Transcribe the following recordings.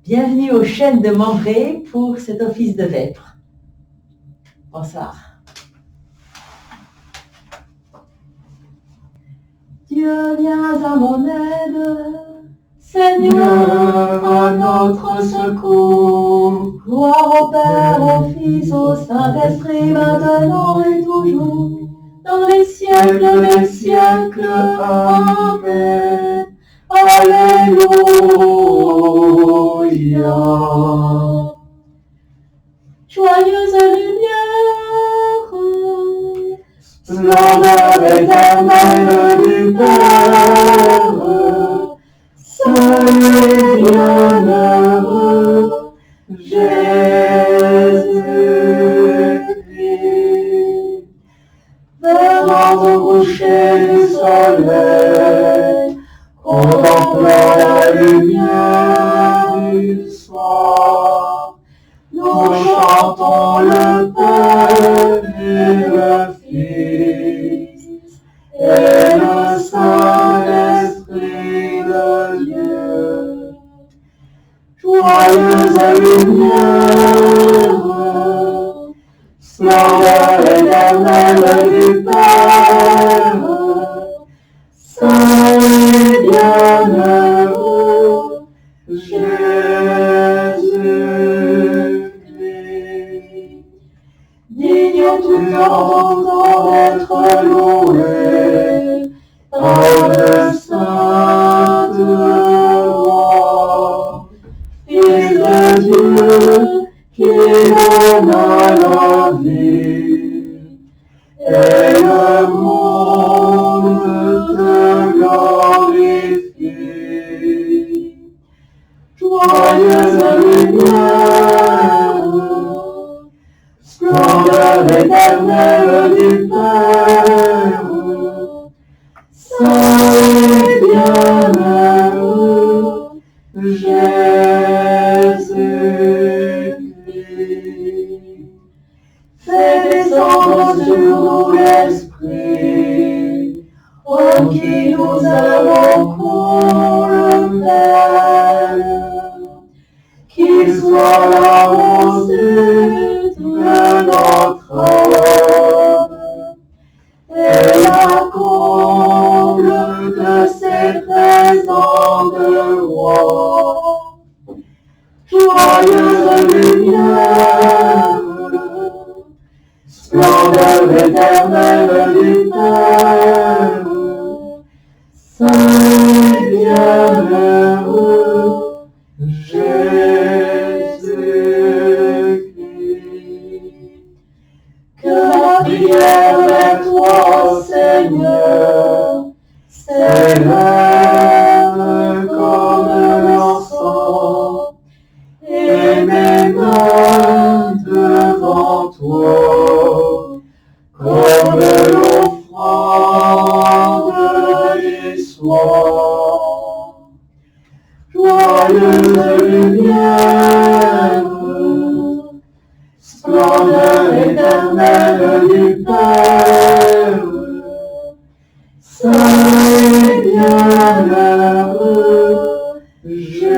Bienvenue aux chaînes de Membré pour cet office de vêpres. Bonsoir. Dieu viens à mon aide, Seigneur à notre secours. Gloire au Père, au Fils, au Saint-Esprit, maintenant et toujours, dans les siècles des siècles. Amen. Alléluia. Joyeuse lumière, splendeur éternelle du Père, salut et bienheureux, Jésus-Christ. Vers au coucher du soleil, contemplant la lumière du soir, nous chantons le Père et le Fils et le Saint-Esprit de Dieu. Joyeuse lumière, splendeur éternelle du Père, saint et bienheureux, Jésus-Christ. Digne tout temps d'être loué par le sainte voix, Fils de Dieu qui donne la vie, et le monde te glorifie. Joyeuse lumière, splendeur éternelle du Père, saint et bienheureux, Jésus-Christ. Fais descendre sur nous l'Esprit, en qui nous invoquons le Père, qu'il soit la hausse de notre âme et la comble de ses présents de roi. Joyeuse lumière, splendeur éternelle du Père, saint et bienheureux, Jésus-Christ. Que la prière vers toi, Seigneur, s'élève comme l'encens, et mes mains devant toi, comme l'offrande du soir. Joyeuse lumière, splendeur éternelle du Père, saint et bienheureux, Jésus-Christ.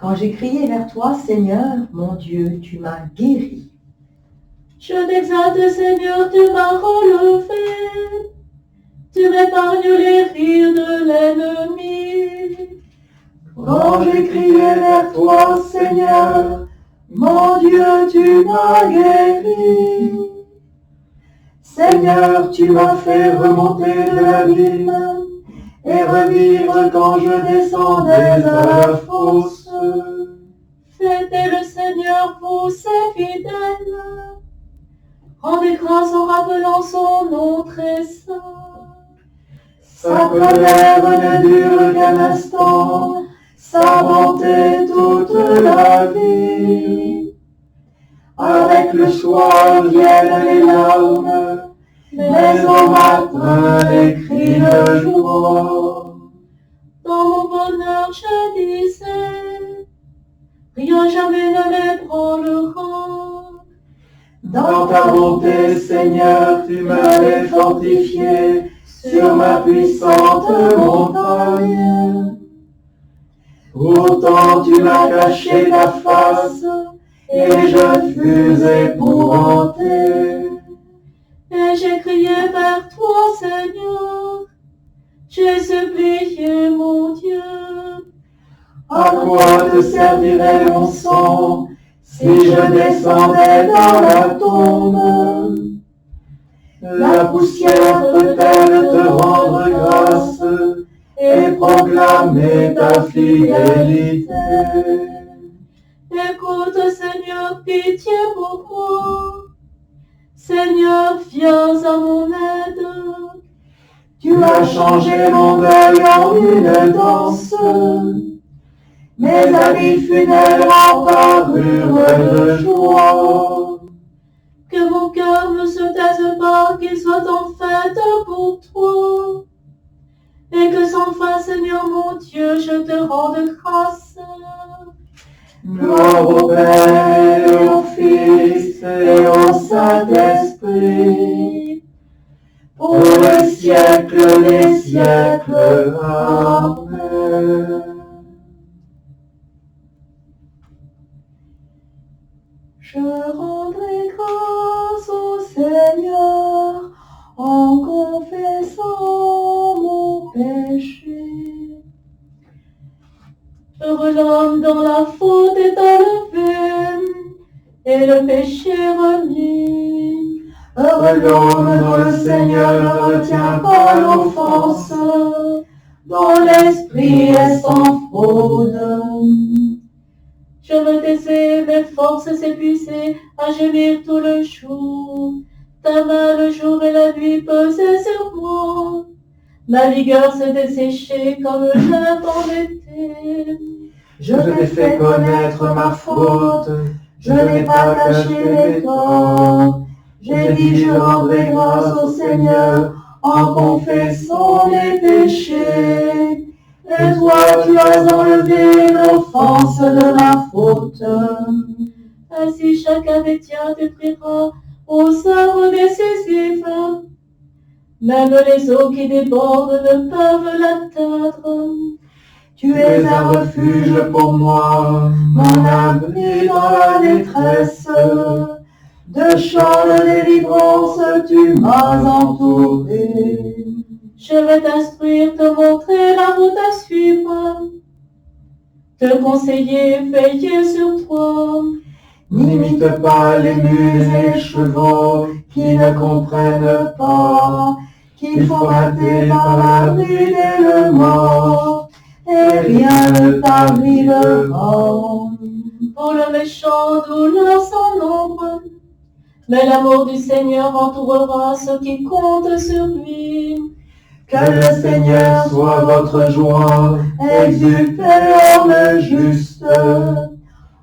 Quand j'ai crié vers toi, Seigneur, mon Dieu, tu m'as guéri. Je t'exalte, Seigneur, tu m'as relevé. Tu m'épargnes les rires de l'ennemi. Quand j'ai crié vers toi, Seigneur, mon Dieu, tu m'as guéri. Seigneur, tu m'as fait remonter de l'abîme et revivre quand je descendais à la fosse. Fêtez le Seigneur pour ses fidèles. Rendez grâce en rappelant son nom très saint. Sa colère ne dure qu'un instant, sa bonté toute la vie. Avec le soir viennent les larmes, mais au matin les cris de joie. jamais ne l'ébranlera. Dans ta bonté, Seigneur, tu m'avais fortifié sur ma puissante montagne. Pourtant tu m'as caché ta face, et je fus épouvanté. Et j'ai crié vers toi, Seigneur, j'ai supplié mon Dieu. À quoi te servirait mon sang si je descendais dans la tombe? La poussière peut-elle te rendre grâce et proclamer ta fidélité? Écoute, Seigneur, pitié pour moi. Seigneur, viens à mon aide. Tu as changé mon deuil en une danse. Mes amis funèbres parurent de joie. Que mon cœur ne se taise pas, qu'il soit en fête pour toi. Et que sans fin, Seigneur mon Dieu, je te rende grâce. Gloire au Père et au Fils et au Saint-Esprit, pour le siècle des siècles. Amen. Je rendrai grâce au Seigneur en confessant mon péché. Heureux l'homme dont la faute est enlevée et le péché remis. Heureux l'homme dont le Seigneur ne retient pas l'offense, dont l'esprit est sans fraude. Je me taisais, mes forces s'épuisaient à gémir tout le jour. Ta main le jour et la nuit pesaient sur moi. Ma vigueur se desséchait comme l'herbe en été. Je t'ai fait connaître ma faute, je n'ai pas caché mes torts. J'ai dit je rendrai grâce au Seigneur en confessant mes péchés. Et toi tu as enlevé l'offense de ma faute. Ainsi chacun des tiens te priera aux œuvres décisives. Même les eaux qui débordent ne peuvent l'atteindre. Tu es un refuge pour moi, mon abri dans la détresse. De chants de délivrance, tu m'as entouré. Je vais t'instruire, te montrer la route à suivre, te conseiller, veiller sur toi. N'imite pas les mules et les chevaux qui ne comprennent pas qu'il faut rater par la rue et le mort, et rien ne t'arrivera. Pour le méchant, douleur sans nombre, mais l'amour du Seigneur entourera ceux qui comptent sur lui. Que le Seigneur soit votre joie, exultez l'homme juste.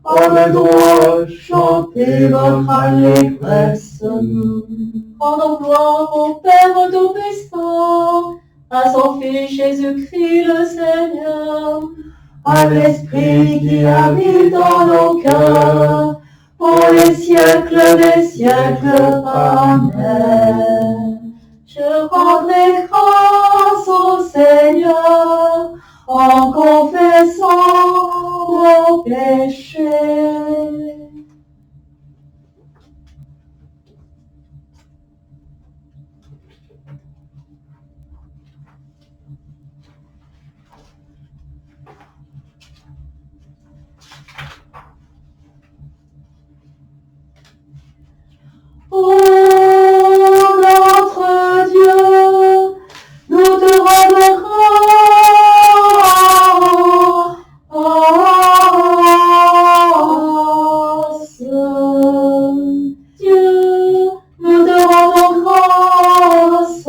Homme droit, chantez votre allégresse. Rendons gloire au Père Tout-Puissant, à son Fils Jésus-Christ le Seigneur, à l'Esprit qui habite dans nos cœurs, pour les siècles des siècles. Amen. Je rendrai grâce au Seigneur en confessant mon péché. Oh notre Dieu, nous te rendons grâce. Dieu, nous te rendons grâce,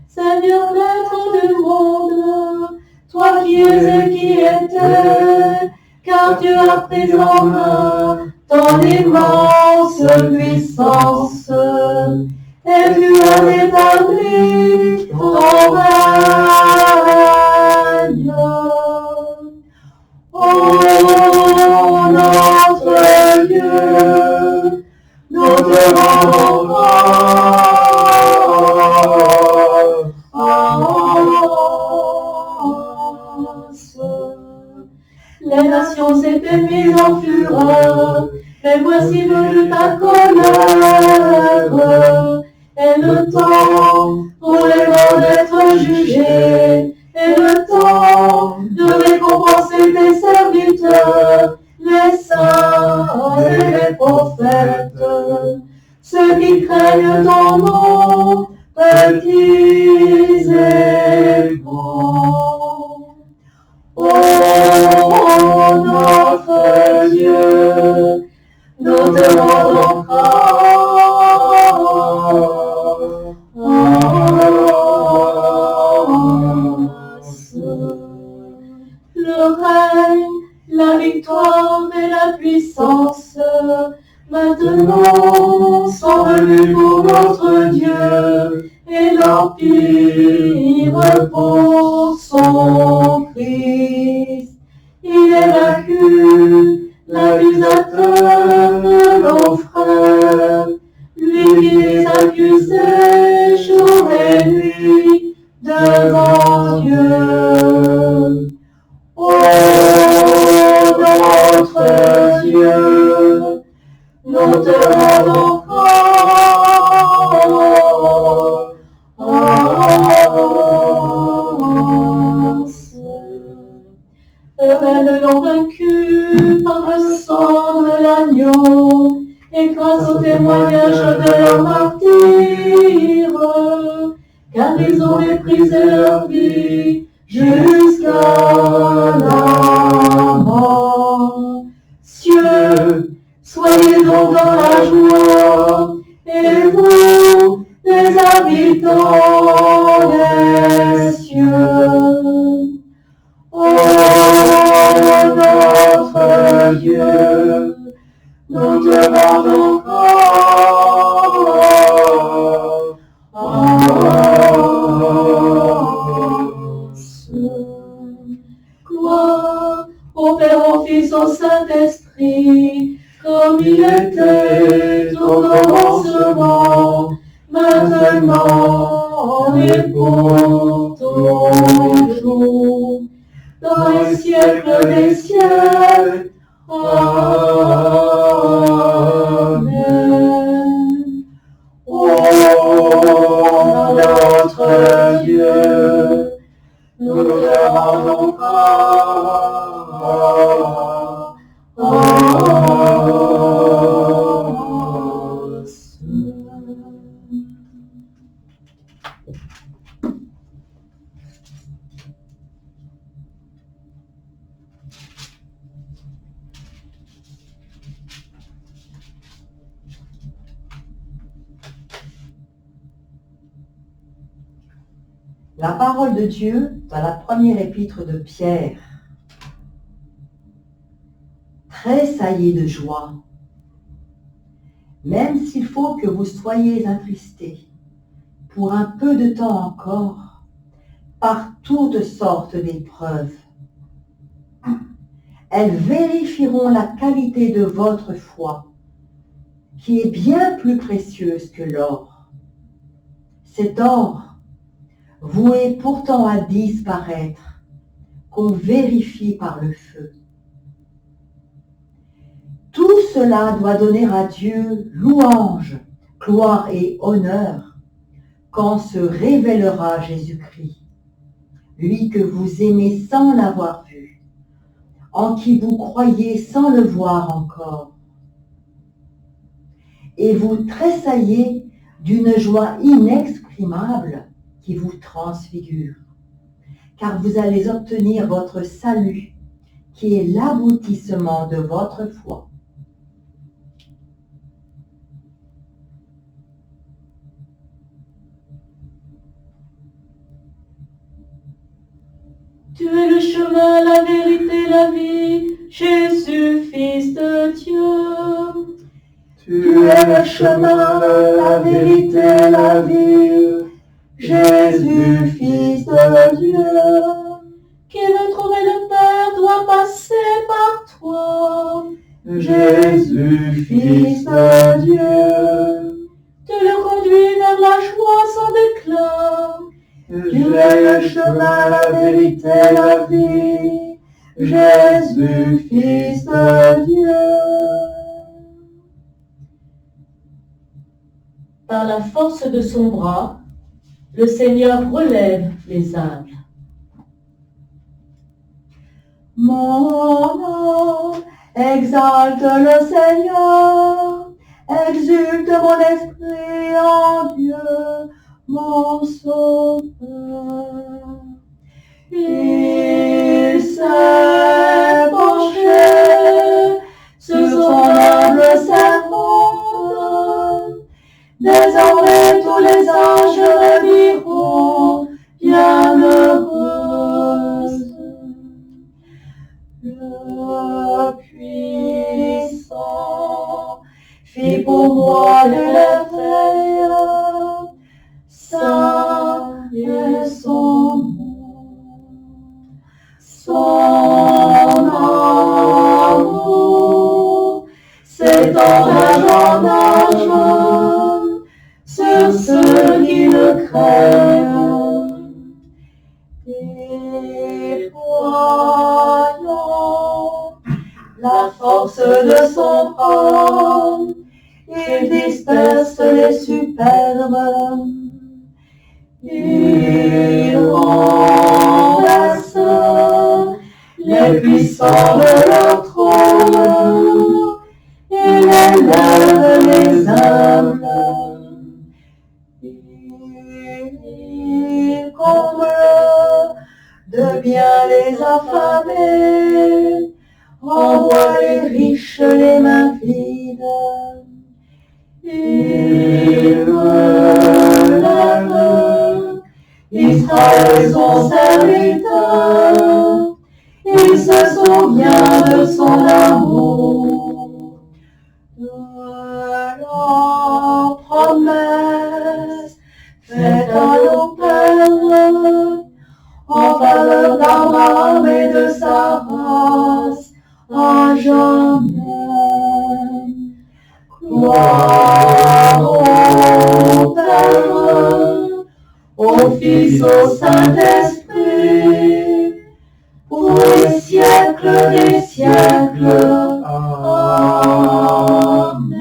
Seigneur maître du monde, toi qui es et qui étais, car tu as pris en main ton immense puissance, et tu as établi ton règne. Oh, les nations étaient mises en fureur, mais voici venue ta colère, et le temps pour les morts d'être jugés, et le temps de récompenser tes serviteurs, les saints et les prophètes, ceux qui craignent ton nom, petits et grands. Ô notre Dieu, nous te rendons grâce. Le règne, la victoire et la puissance, maintenant sont venus pour notre Dieu, et l'empire pour son Christ. Il est vaincu, l'accusateur de nos frères, lui qui les accusait jour et nuit devant Dieu. Ô notre Dieu, nous te rendons grâce. Eux-mêmes l'ont vaincu par le sang de l'agneau et grâce au témoignage de leur martyre, car ils ont méprisé leur vie jusqu'à la mort. Cieux, soyez donc dans la joie, et vous, les habitants des cieux. Ô notre Dieu, nous te rendons grâce. Gloire au Père, au Fils, au Saint-Esprit, comme il était au commencement, maintenant et pour toujours, dans les siècles des siècles. Amen. Ô notre Dieu, nous te rendons grâce. La parole de Dieu dans la première épître de Pierre. Tressaillez de joie, même s'il faut que vous soyez attristés pour un peu de temps encore, par toutes sortes d'épreuves. Elles vérifieront la qualité de votre foi, qui est bien plus précieuse que l'or. Cet or, voué pourtant à disparaître, qu'on vérifie par le feu. Tout cela doit donner à Dieu louange, gloire et honneur quand se révélera Jésus-Christ, lui que vous aimez sans l'avoir vu, en qui vous croyez sans le voir encore. Et vous tressaillez d'une joie inexprimable qui vous transfigure, car vous allez obtenir votre salut, qui est l'aboutissement de votre foi. Tu es le chemin, la vérité, la vie, Jésus, Fils de Dieu. Tu es le chemin, la vérité, la vie, Jésus, Fils de Dieu. Qui veut trouver le Père doit passer par toi. Jésus, Fils de Dieu. Tu le conduis vers la joie sans déclin. Tu es le chemin, la vérité, la vie, Jésus, Fils de Dieu. Par la force de son bras, le Seigneur relève les humbles. Mon âme exalte le Seigneur, exulte mon esprit en Dieu, mon sauveur. Il s'est penché sur son humble servante. Désormais tous les anges me diront bienheureuse. Le puissant fit pour moi de merveilles, saint est son nom. Son amour s'étend en âge sur ceux qui le craignent. Déployant la force de son bras, il disperse les superbes. Il renverse les puissants de leur trône. Il élève les humbles. Il comble de bien les affamés, renvoie les riches les mains vides. Il relève Israël son serviteur, il se souvient de son amour, de la promesse faite à nos pères, en faveur d'Abraham et de sa race, à jamais. Gloire au Père, au Fils, au Saint-Esprit, pour les siècles des siècles. Amen.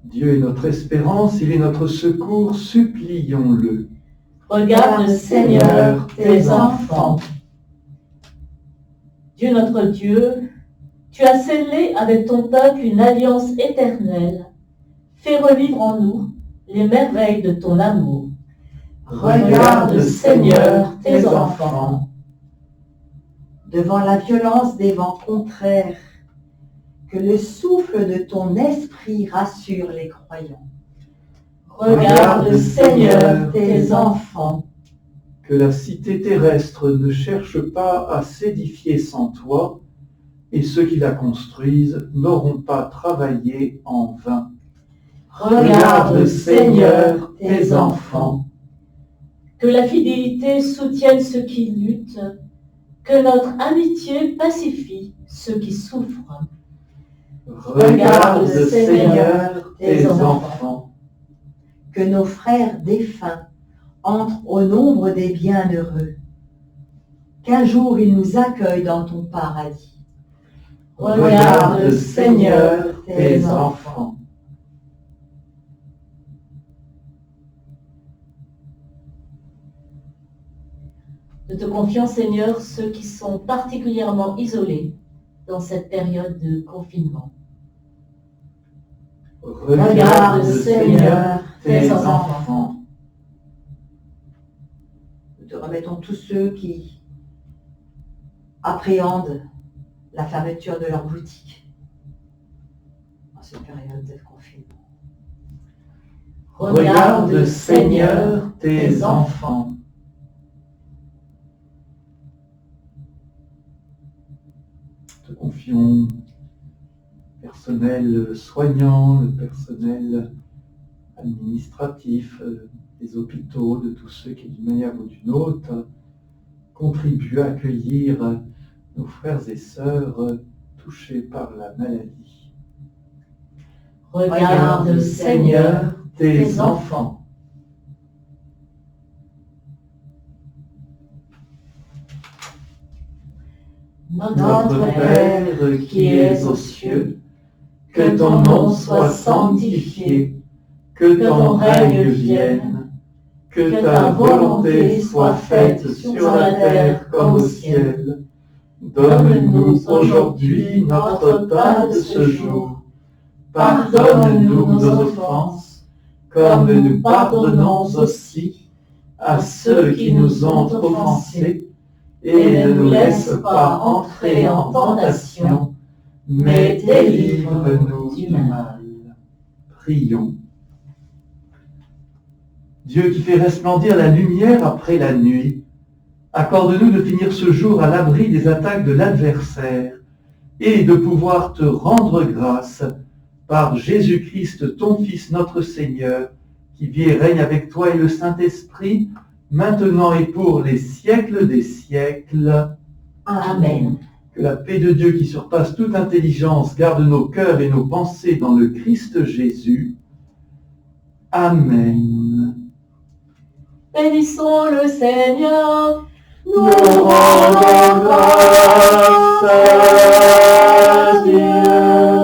Dieu est notre espérance, il est notre secours, supplions-le. Regarde, Seigneur, tes enfants. Dieu notre Dieu, tu as scellé avec ton peuple une alliance éternelle. Fais revivre en nous les merveilles de ton amour. Regarde, Seigneur, tes enfants. Devant la violence des vents contraires, que le souffle de ton esprit rassure les croyants. Regarde, Seigneur, tes enfants. Que la cité terrestre ne cherche pas à s'édifier sans toi, et ceux qui la construisent n'auront pas travaillé en vain. Regarde, Seigneur, tes enfants. Que la fidélité soutienne ceux qui luttent, que notre amitié pacifie ceux qui souffrent. Regarde, Seigneur, tes enfants. Que nos frères défunts entrent au nombre des bienheureux. Qu'un jour ils nous accueillent dans ton paradis. Regarde, Seigneur, tes enfants. Nous te confions, Seigneur, ceux qui sont particulièrement isolés dans cette période de confinement. Regarde, Seigneur, tes enfants. Nous te remettons tous ceux qui appréhendent la fermeture de leur boutique en cette période de confinement. Regarde, Seigneur, tes enfants. Te confions le personnel soignant, le personnel administratif, des hôpitaux, de tous ceux qui, d'une manière ou d'une autre, contribuent à accueillir nos frères et sœurs touchés par la maladie. Regarde, Seigneur, tes enfants. Notre Père qui es aux cieux, que ton nom soit sanctifié, que ton règne vienne, que ta volonté soit faite sur la terre comme au ciel. Donne-nous aujourd'hui notre pain de ce jour. Pardonne-nous nos offenses, comme nous pardonnons aussi à ceux qui nous ont offensés, et ne nous laisse pas entrer en tentation, mais délivre-nous du mal. Prions. Dieu qui fait resplendir la lumière après la nuit, accorde-nous de finir ce jour à l'abri des attaques de l'adversaire et de pouvoir te rendre grâce par Jésus-Christ, ton Fils, notre Seigneur, qui vit et règne avec toi et le Saint-Esprit, maintenant et pour les siècles des siècles. Amen. Que la paix de Dieu qui surpasse toute intelligence garde nos cœurs et nos pensées dans le Christ Jésus. Amen. Bénissons le Seigneur. Nous rendons grâce à Dieu.